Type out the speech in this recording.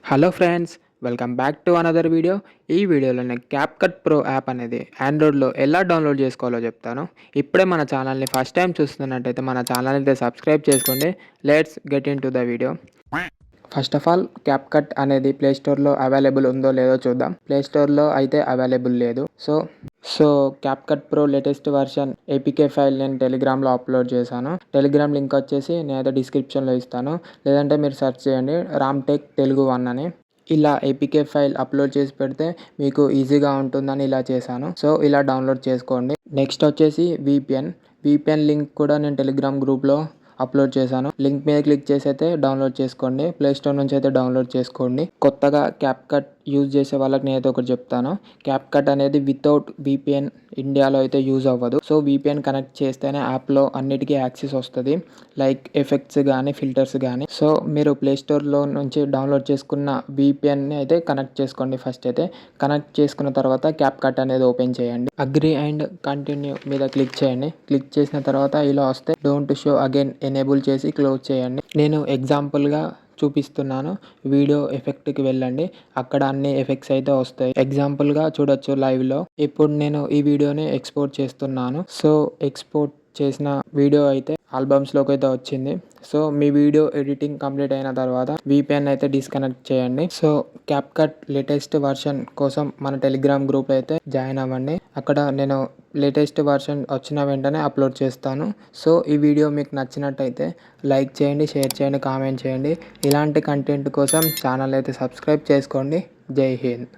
Hello friends, welcome back to another video. ఈ వీడియోలో నేను క్యాప్కట్ ప్రో యాప్ అనేది ఆండ్రాయిడ్లో ఎలా డౌన్లోడ్ చేసుకోవాలో చెప్తాను. ఇప్పుడే మన ఛానల్ని ఫస్ట్ టైం చూస్తున్నట్టయితే మన ఛానల్ అయితే సబ్స్క్రైబ్ చేసుకోండి. Let's get in to the video. First of all CapCut అనేది ప్లేస్టోర్లో అవైలబుల్ ఉందో లేదో చూద్దాం. ప్లేస్టోర్లో అయితే అవైలబుల్ లేదు. So CapCut pro latest version APK file నేను టెలిగ్రామ్లో అప్లోడ్ చేశాను. టెలిగ్రామ్ లింక్ వచ్చేసి నేనైతే డిస్క్రిప్షన్లో ఇస్తాను, లేదంటే మీరు సెర్చ్ చేయండి రామ్టెక్ తెలుగు 1 అని. ఇలా ఏపీకే ఫైల్ అప్లోడ్ చేసి పెడితే మీకు ఈజీగా ఉంటుందని ఇలా చేశాను. సో ఇలా డౌన్లోడ్ చేసుకోండి. నెక్స్ట్ వచ్చేసి విపిఎన్ లింక్ కూడా నేను టెలిగ్రామ్ గ్రూప్లో అప్లోడ్ చేశాను. లింక్ మీద క్లిక్ చేసి అయితే డౌన్లోడ్ చేసుకోండి. ప్లేస్టోర్ నుంచి అయితే డౌన్లోడ్ చేసుకోండి. కొత్తగా క్యాప్కట్ యూజ్ చేసే వాళ్ళకి నేనైతే ఒకటి చెప్తాను. క్యాప్కట్ అనేది వితౌట్ విపిఎన్ ఇండియాలో అయితే యూజ్ అవ్వదు. సో విపిఎన్ కనెక్ట్ చేస్తేనే యాప్లో అన్నిటికీ యాక్సెస్ వస్తుంది, లైక్ ఎఫెక్ట్స్ కానీ ఫిల్టర్స్ కానీ. సో మీరు ప్లేస్టోర్లో నుంచి డౌన్లోడ్ చేసుకున్న విపిఎన్ని అయితే కనెక్ట్ చేసుకోండి. ఫస్ట్ అయితే కనెక్ట్ చేసుకున్న తర్వాత క్యాప్కట్ అనేది ఓపెన్ చేయండి. అగ్రీ అండ్ కంటిన్యూ మీద క్లిక్ చేయండి. క్లిక్ చేసిన తర్వాత ఇలా వస్తే డోంట్ షో అగైన్ ఎనేబుల్ చేసి క్లోజ్ చేయండి. నేను ఎగ్జాంపుల్గా చూపిస్తున్నాను. వీడియో ఎఫెక్ట్కి వెళ్ళండి, అక్కడ అన్ని ఎఫెక్ట్స్ అయితే వస్తాయి. ఎగ్జాంపుల్గా చూడొచ్చు లైవ్లో. ఇప్పుడు నేను ఈ వీడియోని ఎక్స్పోర్ట్ చేస్తున్నాను. సో ఎక్స్పోర్ట్ చేసిన వీడియో అయితే ఆల్బమ్స్లోకి అయితే వచ్చింది. సో మీ వీడియో ఎడిటింగ్ కంప్లీట్ అయిన తర్వాత విపిఎన్ అయితే డిస్కనెక్ట్ చేయండి. సో క్యాప్కట్ లేటెస్ట్ వర్షన్ కోసం మన టెలిగ్రామ్ గ్రూప్ అయితే జాయిన్ అవ్వండి. అక్కడ నేను లేటెస్ట్ వర్షన్ వచ్చిన వెంటనే అప్లోడ్ చేస్తాను. సో ఈ వీడియో మీకు నచ్చినట్టయితే లైక్ చేయండి, షేర్ చేయండి, కామెంట్ చేయండి. ఇలాంటి కంటెంట్ కోసం ఛానల్ అయితే సబ్స్క్రైబ్ చేసుకోండి. జై హింద్.